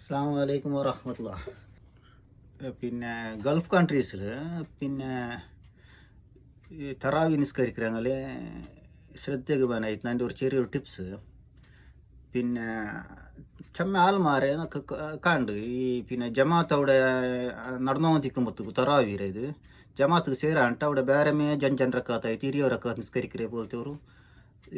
അസ്സലാമു അലൈക്കും വറഹ്മത്തുള്ളാഹി. പിന്നെ ഗൾഫ് കൺട്രീസിൽ പിന്നെ ഈ തറാവി നിസ്കരിക്കുകയാണെങ്കിൽ ശ്രദ്ധയ്ക്ക് വേണമായിട്ട് എൻ്റെ ഒരു ചെറിയൊരു ടിപ്സ്. പിന്നെ ചമ്മ ആൾമാരെ എന്നൊക്കെ കണ്ട് ഈ പിന്നെ ജമാഅത്ത് അവിടെ നടന്നുകൊണ്ടിരിക്കുമ്പോഴത്തേക്ക് തറാവീര ഇത് ജമാഅത്ത് സേരാണ്ട് അവിടെ ಬೇರೆಮೇ ಜನರಕ್ಕಾತಾಯ್ತು ಹಿರಿಯವರಕ್ಕ ನಿಸ್ಕರಿಕರೆ പോലത്തെ ഒരു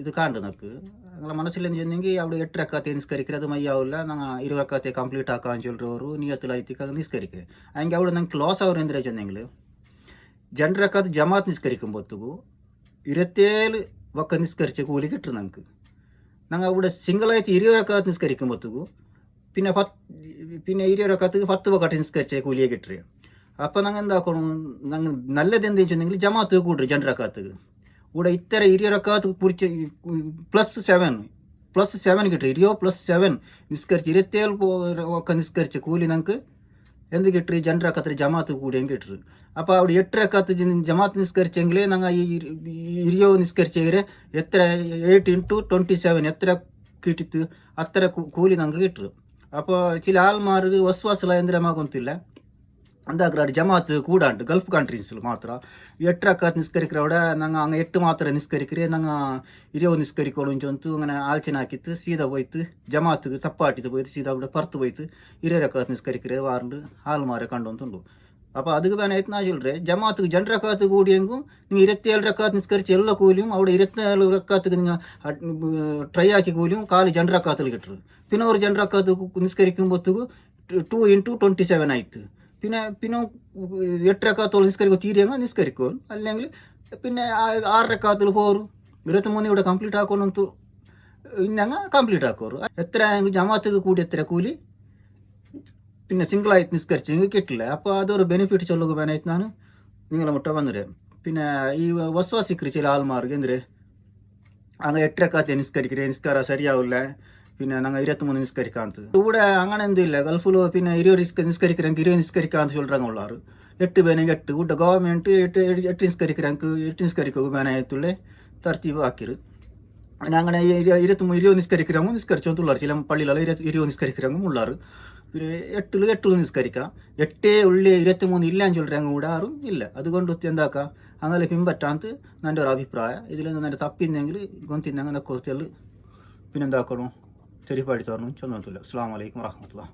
ഇത് കണ്ട് നമുക്ക് ഞങ്ങളെ മനസ്സിലെന്ന് ചെന്നെങ്കിൽ അവിടെ 8 റക്കാത്തെ നിസ്കരിക്കുക അത് മയ്യാവില്ല ഞങ്ങൾ 20 റക്കാത്തെ കംപ്ലീറ്റ് ആക്കാൻ ചൊല്ലൊരു നിയത്തിലായിട്ട് നിസ്കരിക്കുക അതിൻ്റെ അവിടെ ഞങ്ങൾക്ക് ലോസ് അവർ എന്തിനാ ചെന്നെങ്കിൽ 2 റക്കാത്ത് ജമാഅത്ത് നിസ്കരിക്കുമ്പോഴത്തേക്കു 27 വക്ക നിസ്കരിച്ച കൂലി കിട്ടും ഞങ്ങൾക്ക്. ഞങ്ങൾ അവിടെ സിംഗിളായിട്ട് 20 റക്കാത്ത് നിസ്കരിക്കുമ്പോഴത്തേക്കു പിന്നെ 20 റക്കാത്ത് 10 വക്കട്ട് നിസ്കരിച്ച കൂലിയെ കിട്ടുക. അപ്പോൾ ഞങ്ങൾ എന്താക്കണം, ഞങ്ങൾ നല്ലത് എന്തെന്ന് വെച്ചിട്ടുണ്ടെങ്കിൽ ജമാഅത്ത് കൂട്ടും 2 റക്കാത്ത് ഇവിടെ ഇത്ര 20 റക്കാത്ത് കുറിച്ച് +7 കിട്ടും. 20 + 7 നിസ്കരിച്ച് 27 ഒക്കെ നിസ്കരിച്ച കൂലി ഞങ്ങൾക്ക് എന്ത് കിട്ടും, 2 റക്കാത്തിൽ ജമാഅത്ത് കൂടിയും കിട്ടും. അപ്പോൾ അവിടെ 8 റക്കാത്ത് ജമാഅത്ത് നിസ്കരിച്ചെങ്കിൽ ഞങ്ങൾ ഈ 20 നിസ്കരിച്ചവരെ എത്ര 8 × 27 എത്ര കിട്ടിത്ത് അത്ര കൂലി ഞങ്ങൾക്ക് കിട്ടും. അപ്പോൾ ചില ആൾമാർക്ക് വസ്വാസല എന്തിനാകുന്നില്ല എന്താക്കാറ് ജമാഅത്ത് കൂടാണ്ട് ഗൾഫ് കൺട്രീസിൽ മാത്രം 8 റക്കാത്ത് നിസ്കരിക്കുക അവിടെ ഞങ്ങൾ അങ്ങ് 8 മാത്രമേ നിസ്കരിക്കരുത് ഞങ്ങൾ 20 നിസ്കരിക്കോളും ചൊന്തു അങ്ങനെ ആലോചനാക്കിയിട്ട് സീത പോയിട്ട് ജമാഅത്ത് തപ്പാട്ടിട്ട് പോയിട്ട് സീത അവിടെ പുറത്ത് പോയിട്ട് 20 റക്കാത്ത് നിസ്കരിക്കരുത് വാറുണ്ട് ആൾമാരെ കണ്ടുവന്നുണ്ടു. അപ്പോൾ അതുക്ക് വേണമായിട്ട് ഞാൻ ചൊല്ലേ ജമാഅത്ത് 2 റക്കാത്ത് കൂടിയെങ്കിൽ നിങ്ങൾ 27 റക്കാത്ത് നിസ്കരിച്ച എല്ലാ കൂലിയും അവിടെ 27 റക്കാത്ത് നിങ്ങൾ ട്രൈ ആക്കി കൂലിയും 2 റക്കാത്തിൽ കിട്ടും. പിന്നെ ഒരു 2 റക്കാത്ത് നിസ്കരിക്കുമ്പോഴത്തേക്ക് 2 × 27 ആയിട്ട് പിന്നെ 8 റക്കാത്തോളം നിസ്കരിക്കുക തീരെയങ്ങ് നിസ്കരിക്കും. അല്ലെങ്കിൽ പിന്നെ 6 റക്കാത്തിൽ പോറും 23 ഇവിടെ കംപ്ലീറ്റ് ആക്കണമെന്ന് ഇന്നങ്ങ് കംപ്ലീറ്റ് ആക്കോറ്. എത്ര ജമാഅത്ത് കൂടി എത്ര കൂലി പിന്നെ സിംഗിളായിട്ട് നിസ്കരിച്ചെങ്കിൽ കിട്ടില്ല. അപ്പോൾ അതൊരു ബെനിഫിറ്റ് ചൊല്ലുക വേണമായിട്ട് ഞാൻ നിങ്ങളെ മുട്ട വന്നിട്ട്. പിന്നെ ഈ വസ്വാസിക്കറി ചില ആൾമാർക്ക് എന്തിരെ അങ്ങ് 8 റക്കാത്ത് നിസ്കരിക്കുക നിസ്കാര ശരിയാവില്ല പിന്നെ ഞങ്ങൾ 23 നിസ്കരിക്കാത്തത് ഇവിടെ അങ്ങനെ എന്തില്ല. ഗൾഫിൽ പിന്നെ 20 നിസ്കരിക്കുകയെങ്കിൽ 20 നിസ്കരിക്കാന്ന് ചൊല്ലുறாங்க ഉള്ളാറ് 8 പേനെങ്കിൽ 8 ഇവിടെ ഗവൺമെൻറ് 8 നിസ്കരിക്കുകയെങ്കിൽ 8 നിസ്കരിക്കുക വേണമായിട്ടുള്ള തർത്തീവ് ആക്കിയത്. അങ്ങനെ 20 നിസ്കരിக்கிறவங்க നിസ്കരിച്ചോന്ന് ഉള്ളാറ്. ചില പള്ളിയിലുള്ള 20 നിസ്കരിக்கிறவங்க ഉള്ളാറ്. പിന്നെ 8 നിസ്കരിക്കാം 8 ഉള്ളി 23 ഇല്ലാന്ന് ചൊല്ലുறாங்க കൂടെ ആറും ഇല്ല. അതുകൊണ്ട് എന്താക്കാം അങ്ങനെ പിൻപറ്റാത്ത എൻ്റെ ഒരു അഭിപ്രായം. ഇതിൽ നിന്ന് തപ്പിന്നെങ്കിൽ ഗൊന്തിന്നങ്ങനെ കുറച്ചെല്ലാം പിന്നെന്താക്കണം ചെറിയ പാടി തരണം ചൊന്നില്ല. അസ്സലാമു അലൈക്കും വറഹ്മത്തുള്ളാഹി.